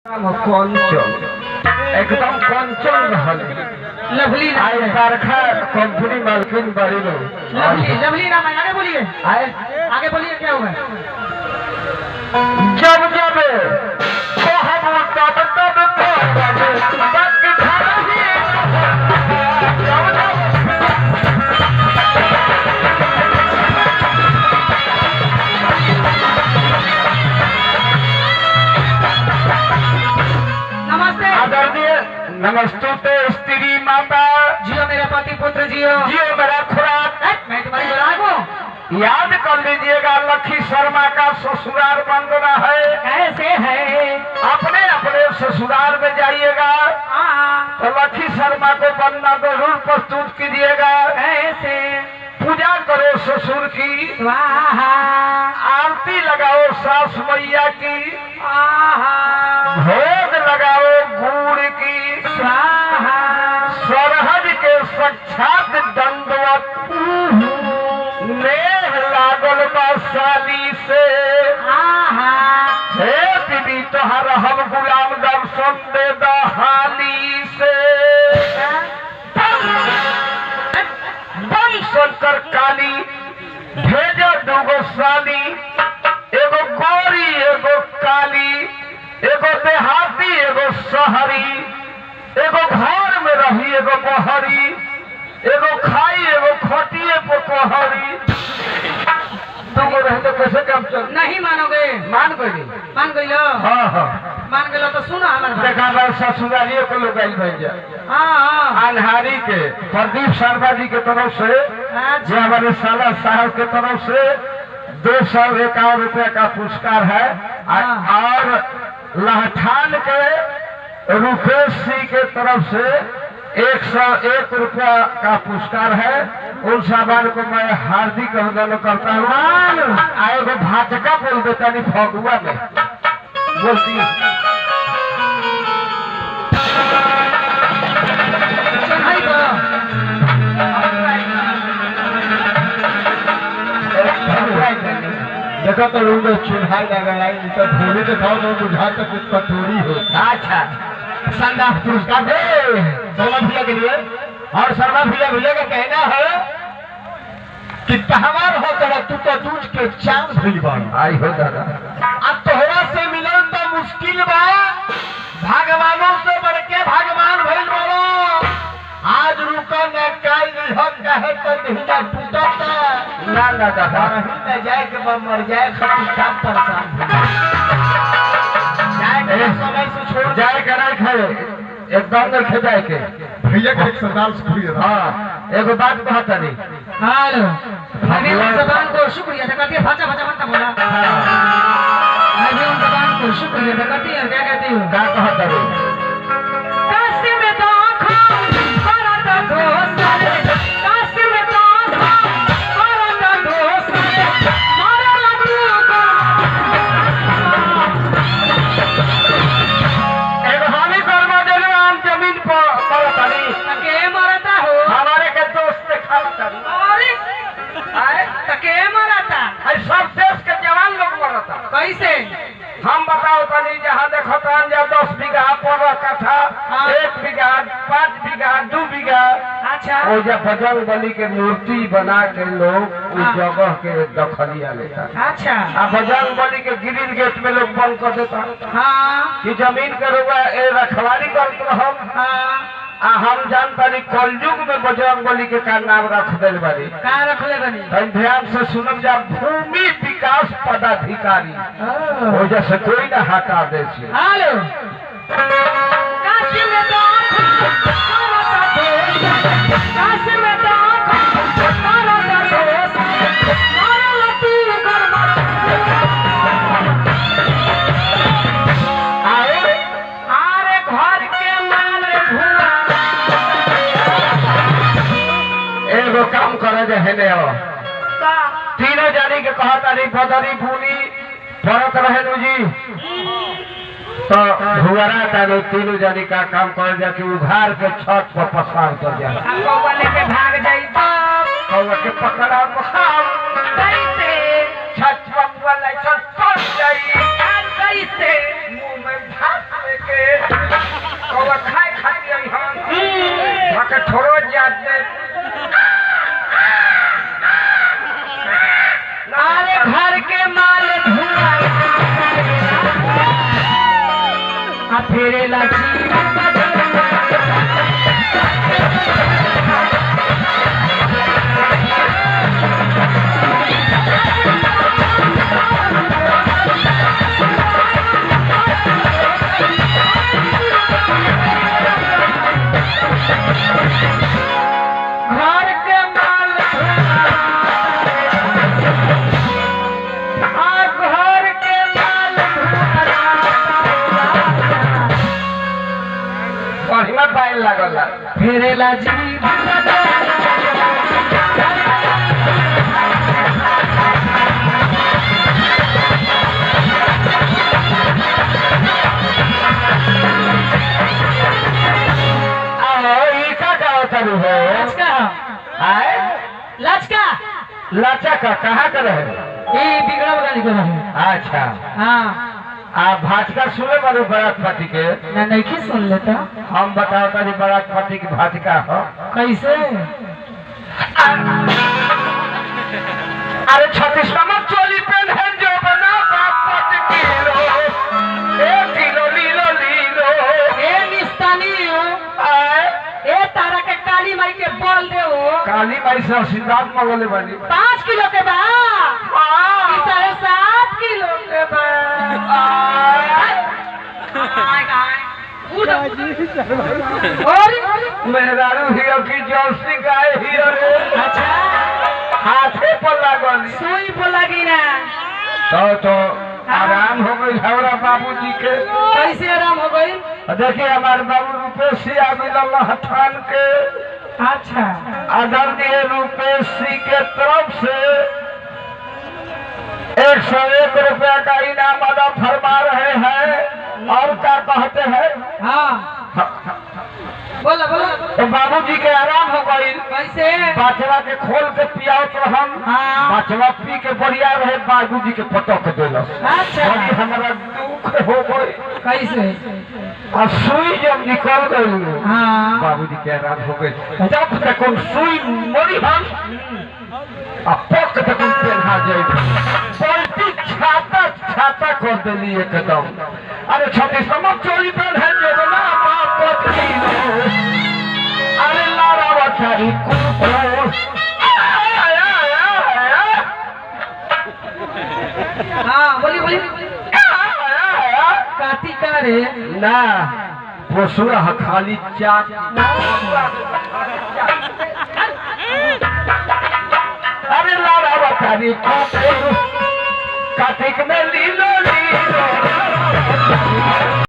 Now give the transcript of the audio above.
कंचन एकदम कंचन रहल लवली आई कारखा कंपनी मालकिन बड़ी लो लवली लवली नाम है। आगे बोलिए आगे बोलिए क्या हुआ। जब जब तो हम तब तब बक घर ही नमस्ते आदरणीय नमस्ते स्त्री माता जियो मेरे पति पुत्र जियो जियो मेरा खुराक। मैं तुम्हारी बुराई हूँ। याद कर लीजिएगा लखी शर्मा का ससुराल बन रहा है। कैसे है अपने अपने ससुराल में जाइएगा तो लखी शर्मा को बनना जरूर प्रस्तुत कीजिएगा। कैसे पूजा करो ससुर की, स्वाहा आरती लगाओ सास मैया की, स्वाहा भोग लगाओ गुड़ की, स्वाहा सरहद के साक्षात दंडवत नेह लागल बा साली से। हे बीबी तोहर हम गुलाम दर्शन दे दहाली से। बम शंकर काली भेजो दूगो साली, एगो गोरी एगो काली, एगो देहाती एगो शहरी, एगो घर में रही एगो बहरी, एगो खाई एगो खटिए पकोहरी। दूगो रहे तो कैसे काम चल। नहीं मानोगे। मान गई। मान गई लो। हाँ हाँ मान गई लो तो सुनो हमारे बात। देखा बा ससुरालियों को लोग गैल भेज जाए। हाँ अन्हारी के प्रदीप शर्मा जी के तरफ से हाँ जो हमारे साला साहब के तरफ से 251 रुपया का पुरस्कार है। और लहठान के रुपेश सिंह के तरफ से 101 रुपया का पुरस्कार है। उन सामान को मैं हार्दिक अभिनंदन करता हूँ। आएगा भाजका बोल देता नहीं फगुआ में बोलती चढ़ाई बा। देखो तो लोग चूल्हा लगा तो धोनी दिखाओ तो बुझा तक कटोरी हो। अच्छा शानदार पुरस्कार दे शर्मा भैया के लिए। और शर्मा भैया का कहना है कि तहवार हो तो तू तो दूध के चांद भइल बा। आई हो दादा अब तोहरा से मिलन तो मुश्किल बा, भगवानों से बढ़ के भगवान भइल बोलो। आज रुका न काल हम कहे तो नहीं ना टूटता ना ना दादा नहीं जाए के मर जाए खटी काम परेशान जाए समय से छोड़ जाए के नहीं खाए एकदम नहीं खे जाए के भैया के एक सरदार शुक्रिया। हाँ एगो बात कहता नहीं। हेलो मैंने उन जबान को शुक्रिया अदा करती है। भाचा भाचा मत बोला। मैंने उन जबान को शुक्रिया अदा करती है। क्या कहती हूँ क्या कहता नहीं काशी में तो करत दोस्तर, काशी में तो करत दोस्तर, मारे लगू को एगो हामी कर्मा देले आम जमीन पर करता नहीं। तके मरता हो हमारे के दोस्त ने खाता अरे आए तके मरता है सब देश के जवान लोग मरता। कैसे हम बताओ तनी जहाँ देखो तान जा 10 बीघा 15 कट्ठा 1 बीघा 5 बीघा 2 बीघा। अच्छा वो जब बजरंग बली के मूर्ति बना के लोग उस जगह के दखलिया लेता। अच्छा अब बजरंग बली के ग्रिल गेट में लोग बंद कर देता हाँ कि जमीन के रखवाली करते हम। हम जानता नहीं कलयुग में बजरंग बली के का नाम रख दिल बारी। का रखले बनी हम ध्यान से सुनम जा भूमि विकास पदाधिकारी हो जैसे कोई ना हटा दे से। हेलो काशी में तो करत दोस्तर, काशी में तो करत दोस्तर, मारे लतू गरमा आरे घर के मारे भुआ। एगो काम करे जे हेने हो तीनों जानी के कहता नहीं बदरी भूनी फरक रहे जी तो भुआरा तानो तीनों जानी का काम कर जा कि उघार के छत पर पसार कर जा। कौवा लेके भाग जाई बाप कौवा के पकड़ा हम कैसे छत पर वाला छत पर जाई कैसे मुंह में भात फेरे लाची घर के माल घर के माल बढ़िया पायल लागल फेरे लाची लचका लाचा का कहाँ कर है? ये बिगड़ा वाला निकल है। अच्छा हाँ आप भाजका सुने वाले बारात पार्टी के ना नहीं सुन लेता। हम बताओ तारी बारात पार्टी की भाजका हो कैसे? अरे 36 नंबर चोली पेन है जो बना 5 किलो 1 किलो लीलो लीलो ए निस्तानी ए तारा के काली माई के बोल दे हो काली माई से आशीर्वाद मांगले बानी 5 किलो के बा 7.5 किलो के बा और मेहरारू हियो की जौसी गाय हियो रे अच्छा हाथे पर लागल सुई पर लगी ना तो आराम हो गई हमारा बाबूजी के। कैसे आराम हो गई? देखिए हमारे बाबू रुपेश सिंह अमिल हठान के अच्छा आदरणीय रुपेश सिंह के तरफ से 101 रुपया का इनाम अदा फरमा रहे हैं। और क्या कहते हैं? हाँ बोला बोला तो बाबूजी के आराम हो गई। कैसे? बाचवा के खोल के पियाओ तो हम हाँ। बाचवा पी के बढ़िया रहे बाबूजी के पटक दिलस। अच्छा बड़ी हमारा दुख हो गई। कैसे? और सुई जब निकल गई हाँ बाबूजी के आराम हो गई। जब तक हम सुई मरी हम पक तक पहना जाए पलटी छाता छाता कर दिली एकदम। अरे 36 नंबर चोली पेन है जो बना 5 किलो अरे लारा बचारी कुको हाँ बोली बोली काती का रे ना बसुरा खाली चाट अरे लारा बचारी कुको कार्तिक में